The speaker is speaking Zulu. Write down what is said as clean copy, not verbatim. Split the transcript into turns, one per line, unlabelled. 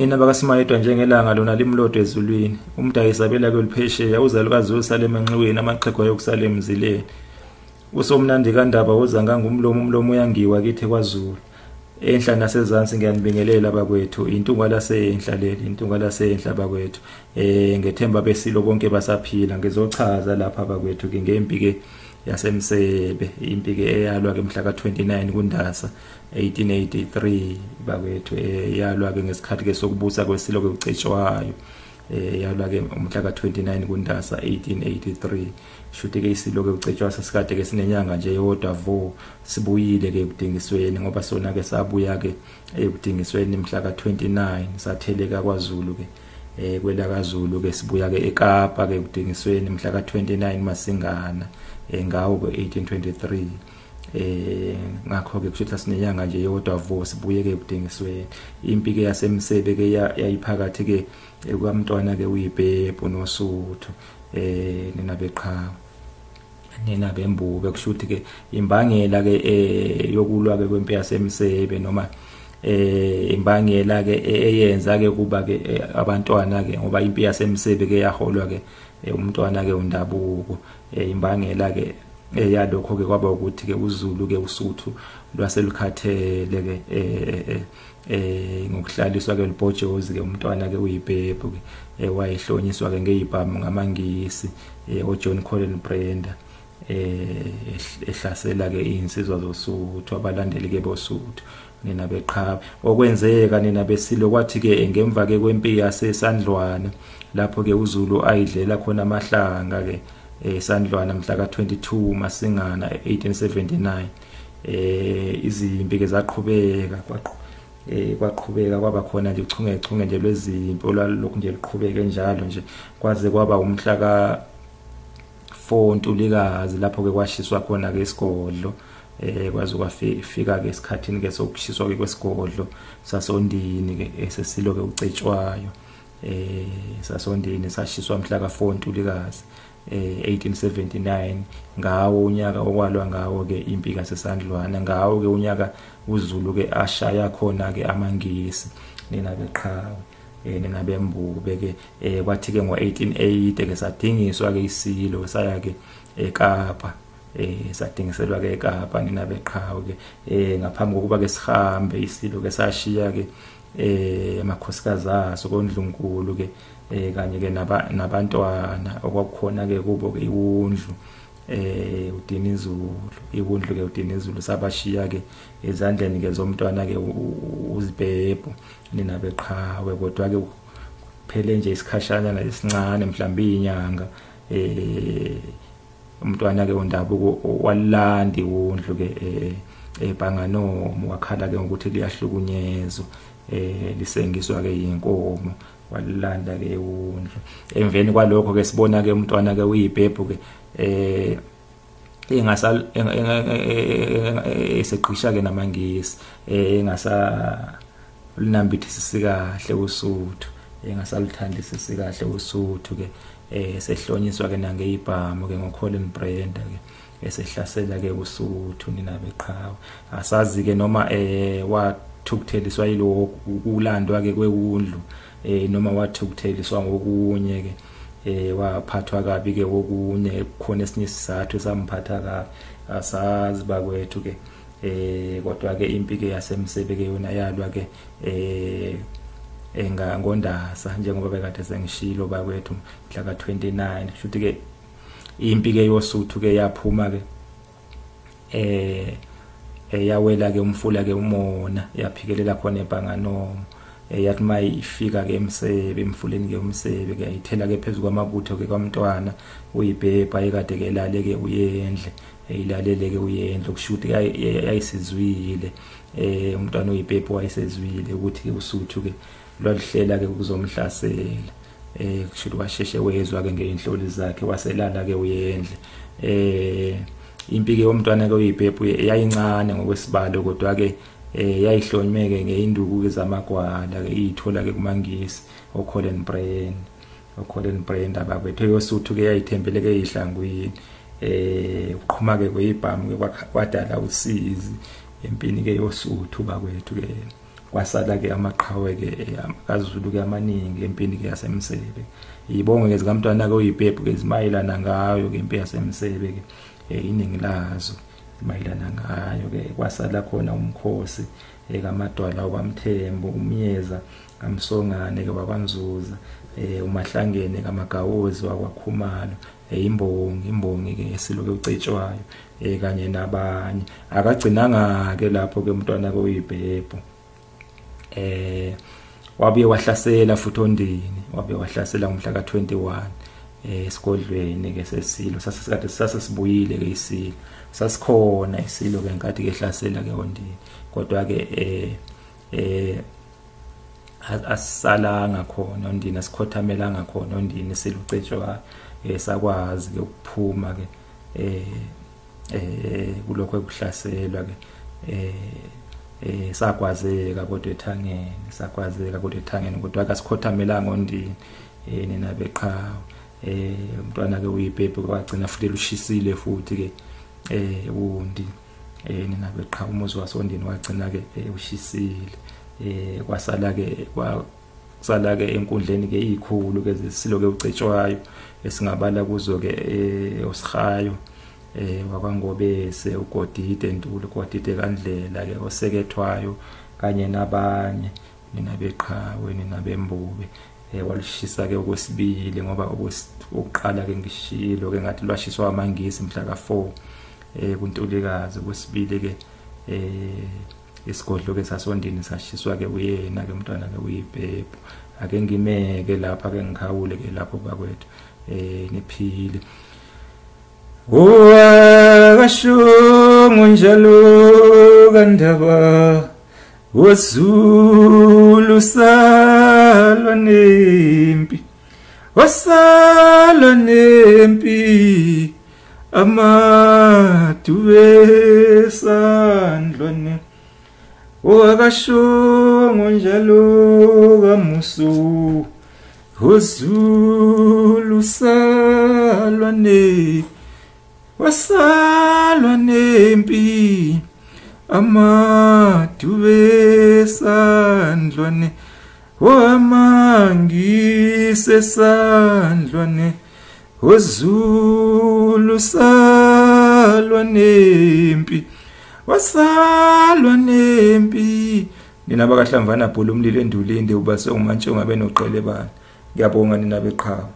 nina bakaSimayedwa njengelanga lona limlodo ezulwini umdayisabela kweliphesheya uzalukazi usale emanxiweni amaqhegu ayokusala emzileni usomnandi kandaba uzanga ngumlomo uyangiwa kithe kwaZulu enhla nasezansi ngiyanibingelela bakwethu iNtungwa lasenhla leli iNtungwa lasenhla bakwethu ngethemba besilo bonke basaphila ngizochaza lapha bakwethu ke ngempi ke yaseMsebe impi ke eyalwa ke mhla ka29 kuNdasa 1883 bakwethu yalwa ke ngesikhathi ke sokubusa kwesilo ke ucetshwayo yalwa ke umhla ka29 kuNdasa 1883 shuthi ke isilo ke ucetshwa sesikade ke sinenyanga nje yodwa vo sibuyile ke ekudingisweni ngoba sona ke sabuya ke ekudingisweni mhla ka29 satheleka kwaZulu ke kwela kaZulu ke sibuya ke eKapa ke ekudingisweni mhla ka29 Masingana ngawo ke 1823 ngakho ke kushuthi sinenyanga nje yodwa vo sibuye ke ekudingisweni impi ke yaseMsebe ke yayiphakathi ke kwamntwana ke uyibhebhu noSuthu nina beqhawe nina bembube kushuthi ke imbangela ke yokulwa ke kwempi yaseMsebe noma imbangela ke eyenza ke kuba ke abantwana ke ngoba impi yaseMsebe ke yaholwa ke umntwana ke uNdabuko imbangela ke yalokho ke kwaba ukuthi ke uZulu ke uSuthu lwaselukhathele ke ngokuhlaliswa ke libhojozi ke umntwana ke uyibhebhu ke wayihlonyiswa ke ngezibhamu ngamangisi oJohn Colin Brenda ehlasela ke insizwa zoSuthu abalandeli ke boSuthu nina beqhawe okwenzeka nina besilo kwathi ke ngemva ke kwempi yaseSandlwana lapho ke uZulu ayidlela khona amahlanga ke eSandlwana mhla ka22 Masingana 1879 izimpi ke zaqhubeka kwaqhubeka kwaba khona nje uchungechunge nje lwezimpi olwalokhu nje liqhubeke njalo nje kwaze kwaba umhla ka4 Ntulikazi lapho ke kwashiswa khona ke isigodlo kwaze kwafika ke esikhathini ke sokushiswa ke kwesigodlo sasondini ke esesilo ke ucetshwayo sasondini sashiswa mhla ka4 Ntulikazi 1879 ngawo unyaka okwalwa ngawo ke impi kaSandlwana ngawo ke unyaka uZulu ke ashaya khona ke amangisi nina beqhawe nina bembube ke kwathi ke ngo1880 ke sadingiswa ke isilo saya ke eKapa sadingiselwa ke eKapa nina beqhawe ke ngaphambi kokuba ke sihambe isilo ke sashiya ke amakhosikazi aso koNdlunkulu ke kanye ke nabantwana okwakukhona ke kubo ke iwundlu uDinizulu iwundlu ke uDinizulu sabashiya ke ezandleni ke zomntwana ke uzibhebhu nina beqhawe kodwa ke kuphele nje isikhashana esincane mhlawumbe inyanga umntwana ke uNdabuko walandi iwundlu ke eBhanganomo wakhala ke ukuthi liyahlukunyezwa lisengiswa ke inkomo walanda ke iwundlu emveni kwalokho ke sibona ke umntwana ke uyibhebhu ke engasal eseqisha ke namangisi engasa linambithisi kahle uSuthu engasaluthandisisi kahle uSuthu ke sehlonyiswa ke nangezibhamu ke ngoColin Brenda ke esehlasela ke uSuthu nina beqhawe asazi ke noma wathukutheliswa yilo ukulandwa ke kwewundlu noma wathukutheliswa ngokunye ke waphathwa kabi ke okunye khona esinye isizathu samphatha kabi asazi bakwethu ke kodwa ke impi ke yaseMsebe ke yona yalwa ke ngondasa njengoba bekade sengishilo bakwethu mhla ka29 futhi ke impi ke yoSuthu ke yaphuma ke yawela ke umfula ke umona yaphikelela khona eBhanganomo yathi mayifika ke eMsebe emfuleni ke uMsebe ke ayithela ke phezulu kwamabutho ke kwamntwana uyibhebha ayikade ke lale ke uyendle eyilalele ke uyendle kushuthi yayisizwile umntwana uyibhebha wayisezwile ukuthi ke uSuthu ke lwalihlela ke kuzomhlasela kushuthi washeshe wezwa ke ngeinhloli zakhe waselala ke uyendle impi ke umntwana ke uyibhebhu yayincane ngokwesibalo kodwa ke yayihlonyemeke ngeinduku zamagwala ke ithola ke kumangisi oColin Brenda bakwethu yoSuthu ke yayithembele ke ihlangwini uqhuma ke kwezibhamu ke kwadala usizi empini ke yoSuthu bakwethu ke kwasala ke amaqhawe ke kaZulu ke amaningi empini ke yaseMsebe. Ibonge ke zikamntwana ke uyibhebhu ke zimayelana ngayo ke impi yaseMsebe ke iningi lazo zimayelana ngayo ke. Kwasala khona umkhosi kaMadwala kwaMthembu, umyeza kaMsongane ke wakwaNzuza, uMahlangene kaMagawozi wakwaKhumalo, imbongi ke esiloke ucetshwayo kanye nabanye. Akagcinanga ke lapho ke umntwana ke uyibhebhu. Wabuye wahlasela futhi Ondini, wabuye wahlasela ngomhla ka21 esigodlweni ke sesilo sasikade sasesibuyile ke isilo sasikhona isilo ke nkathi ke hlasela ke Ondini, kodwa ke asalanga khona Ondini, asikhothamelanga khona Ondini silucetshwa sakwazi ke ukuphuma ke kulokho ekuhlaselwa ke sakwazeka kodwa ethangeni kodwa akasikhothamelanga Ondini nina beqhawe. Umntwana ke uyibhebhu kwagcina futhi lushisile futhi ke undi nina beqhawe umuzi waseOndini wagcina ke ushisile. Kwasala ke enkundleni ke izikhulu ke zesiloke ucetshwayo esingabala kuzo ke oSihayo wakwaNgobese, uGodide Ntuli, uGodide kaNdlela ke osekethwayo kanye nabanye nina beqhawe nina bembube. Walushisa ke okwesibili ngoba okokuqala ke ngishilo ke ngathi lwashiswa amangisi mhla ka4 kuNtulikazi. Okwesibili ke isigodlo ke saseOndini sashiswa ke uyena ke umntwana ke uyibhebhu. Ake ngimeke lapha ke ngikhawule ke lapho bakwethu niphile. Wakashungu njalo kandaba woZulu salwa nempi, wasalwa nempi amadube sandlwane. Wakashungu njalo kamusu woZulu salwa nempi, wasalwa nempi amadube sandlwane. Wamangise sandlwane woZulu salwa nempi, wasalwa nempi. Nina bakaHlamvana Bhulu umlilo endulinde ubase umantshonga benoqele bani. Ngiyabonga nina beqhawe.